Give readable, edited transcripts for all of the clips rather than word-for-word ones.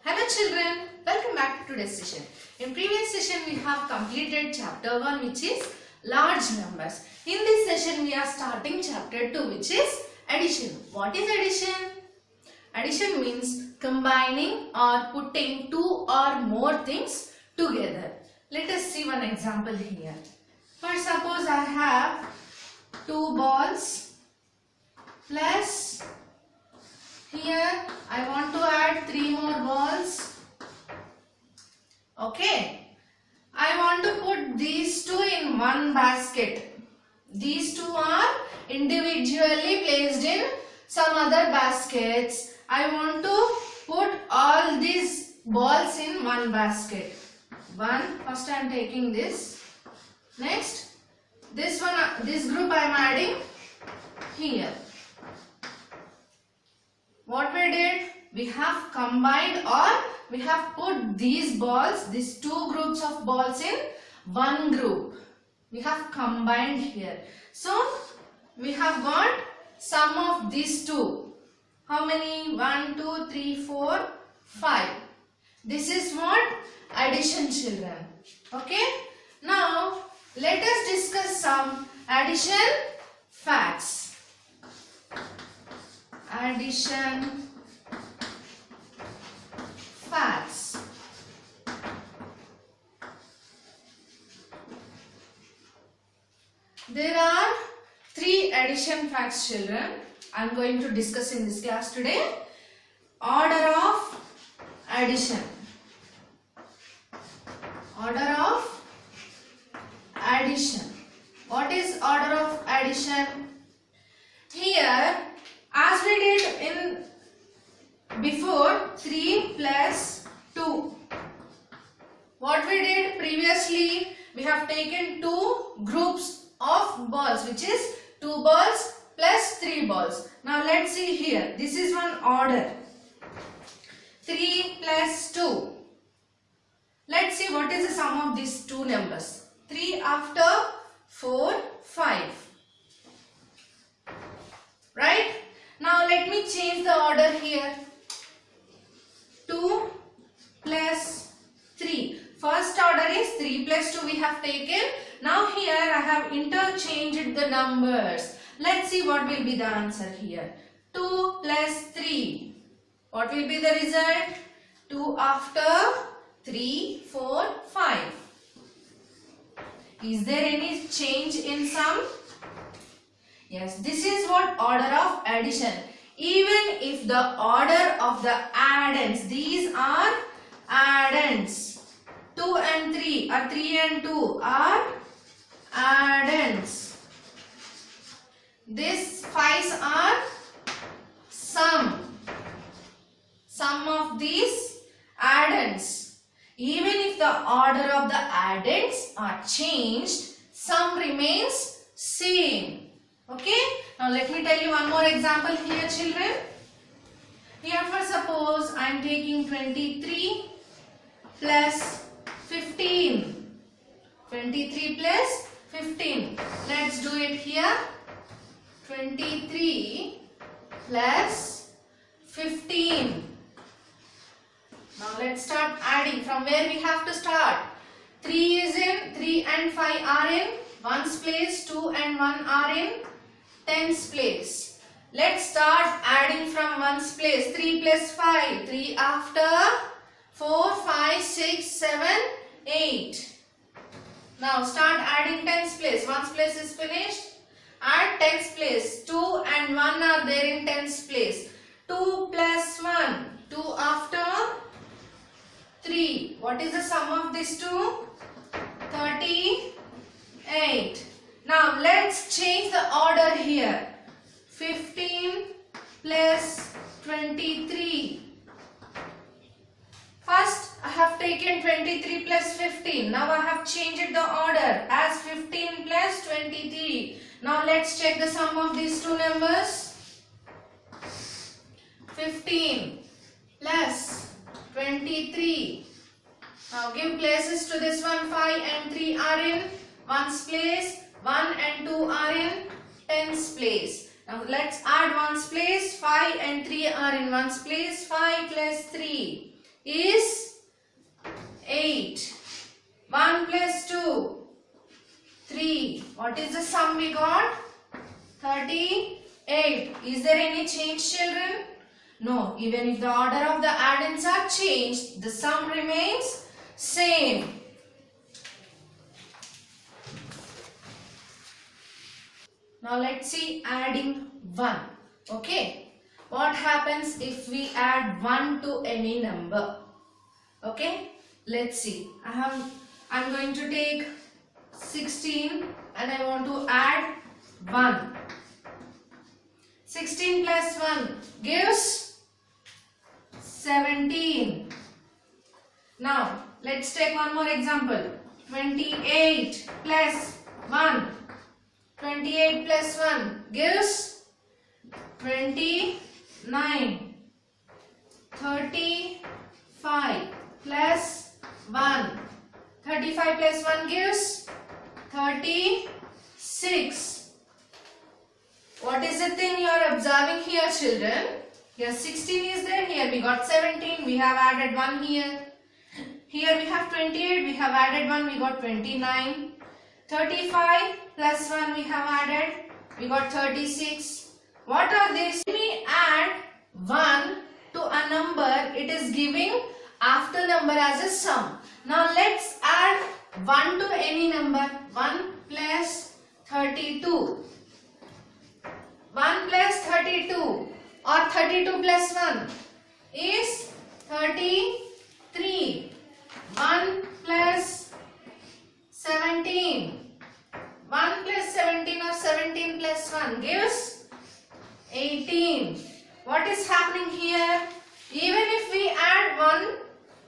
Hello children, welcome back to today's session. In previous session we have completed chapter 1 which is large numbers. In this session we are starting chapter 2 which is addition. What is addition? Addition means combining or putting two or more things together. Let us see one example here. For suppose I have two balls plus here I want to add three more balls. Okay. I want to put these two in one basket. These two are individually placed in some other baskets. I want to put all these balls in one basket. First I am taking this. Next, this group I am adding here. What we did? We have combined or we have put these two groups of balls in one group. We have combined here. So, we have got sum of these two. How many? 1, 2, 3, 4, 5. This is what? Addition, children. Okay? Now, let us discuss some addition facts. Addition facts. There are 3 addition facts, children. I am going to discuss in this class today. Order of addition. Order of addition. What is order of addition? Here, as we did in before 3 plus 2. What we did previously, we have taken two groups of balls, which is 2 balls plus 3 balls. Now let's see here. This is one order. 3 plus 2. Let's see what is the sum of these two numbers. 3 after 4, 5. Right? Now let me change the order here. 2 plus 3. First order is 3 plus 2 we have taken. Now here I have interchanged the numbers. Let's see what will be the answer here. 2 plus 3. What will be the result? 2 after 3, 4, 5. Is there any change in sum? Yes, this is what order of addition. Even if the order of the addends, these are addends. 2 and 3 or 3 and 2 are addends. These 5s are sum. Sum of these addends. Even if the order of the addends are changed, sum remains same. Okay, now let me tell you one more example here, children. Here for suppose I am taking 23 plus 15. 23 plus 15. Let's do it here. 23 plus 15. Now let's start adding. From where we have to start? 3 is in, 3 and 5 are in 1's place, 2 and 1 are in 10's place. Let's start adding from 1's place. 3 plus 5. 3 after 4, 5, 6, 7, 8. Now start adding 10's place. 1's place is finished. Add 10's place. 2 and 1 are there in 10's place. 2 plus 1. 2 after 3. What is the sum of these two? 38. Now let's change the order here. 15 plus 23. First I have taken 23 plus 15. Now I have changed the order as 15 plus 23. Now let's check the sum of these two numbers. 15 plus 23. Now give places to this one. 5 and 3 are in 1's place. 1 and 2 are in 10's place. Now let's add 1's place. 5 and 3 are in 1's place. 5 plus 3 is 8. 1 plus 2, 3. What is the sum we got? 38. Is there any change, children? No. Even if the order of the addends are changed, the sum remains same. Now let's see adding 1. Okay. What happens if we add 1 to any number? Okay. Let's see. I'm going to take 16 and I want to add 1. 16 plus 1 gives 17. Now let's take one more example. 28 plus 1. 28 plus 1 gives 29. 35 plus 1. 35 plus 1 gives 36. What is the thing you are observing here, children? Here 16 is there. Here we got 17. We have added 1 here. Here we have 28. We have added 1. We got 29. 35 plus 1 we have added. We got 36. What are these? When we add 1 to a number, it is giving after number as a sum. Now let's add 1 to any number. 1 plus 32. 1 plus 32 or 32 plus 1 is 33. 1 plus 17. 1 plus 17 or 17 plus 1 gives 18. What is happening here? Even if we add 1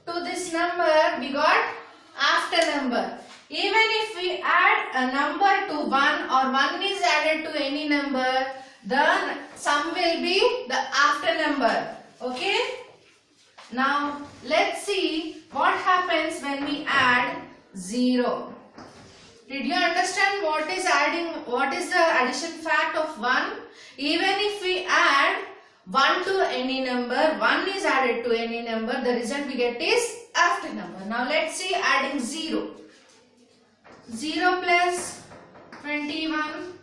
to this number, we got after number. Even if we add a number to 1 or 1 is added to any number, the sum will be the after number. Okay? Now let's see what happens when we add 0. Did you understand what is the addition fact of 1? Even if we add 1 to any number, 1 is added to any number, the result we get is after number. Now let's see adding 0. 0 plus 21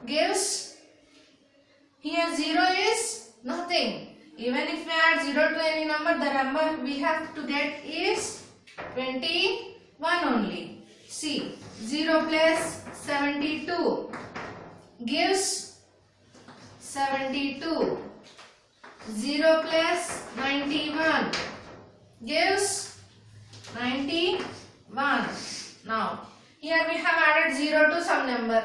gives, here 0 is nothing. Even if we add 0 to any number, the number we have to get is 21 only. See, 0 plus 72 gives 72. 0 plus 91 gives 91. Now, here we have added 0 to some number.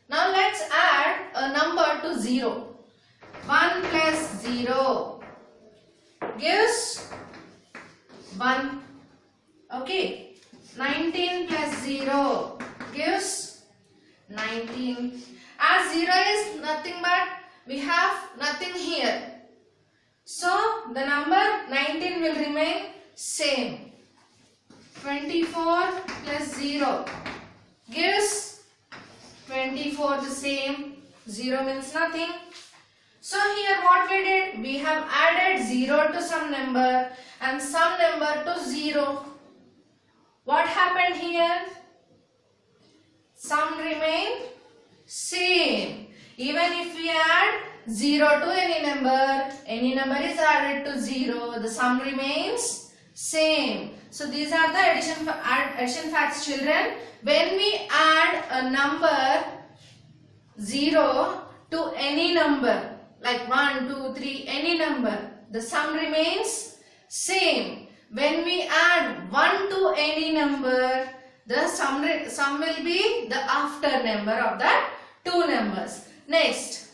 Now let's add a number to 0. 1 plus 0 gives 1. Okay. 19 plus 0 gives 19. As 0 is nothing but we have nothing here. So the number 19 will remain same. 24 plus 0 gives 24, the same. 0 means nothing. So here what we did? We have added 0 to some number and some number to 0. What happened here? Sum remain same. Even if we add 0 to any number is added to 0, the sum remains same. So these are the addition facts, children. When we add a number 0 to any number, like 1, 2, 3, any number, the sum remains same. When we add 1 to any number, the sum will be the after number of the two numbers. Next,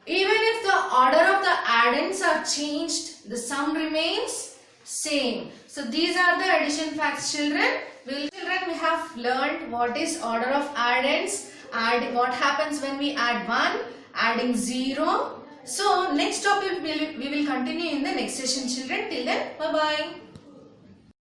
even if the order of the addends are changed, the sum remains same. So these are the addition facts, children. We have learned what is order of addends, what happens when we add 1, adding 0. So next topic we will continue in the next session, children. Till then, bye bye.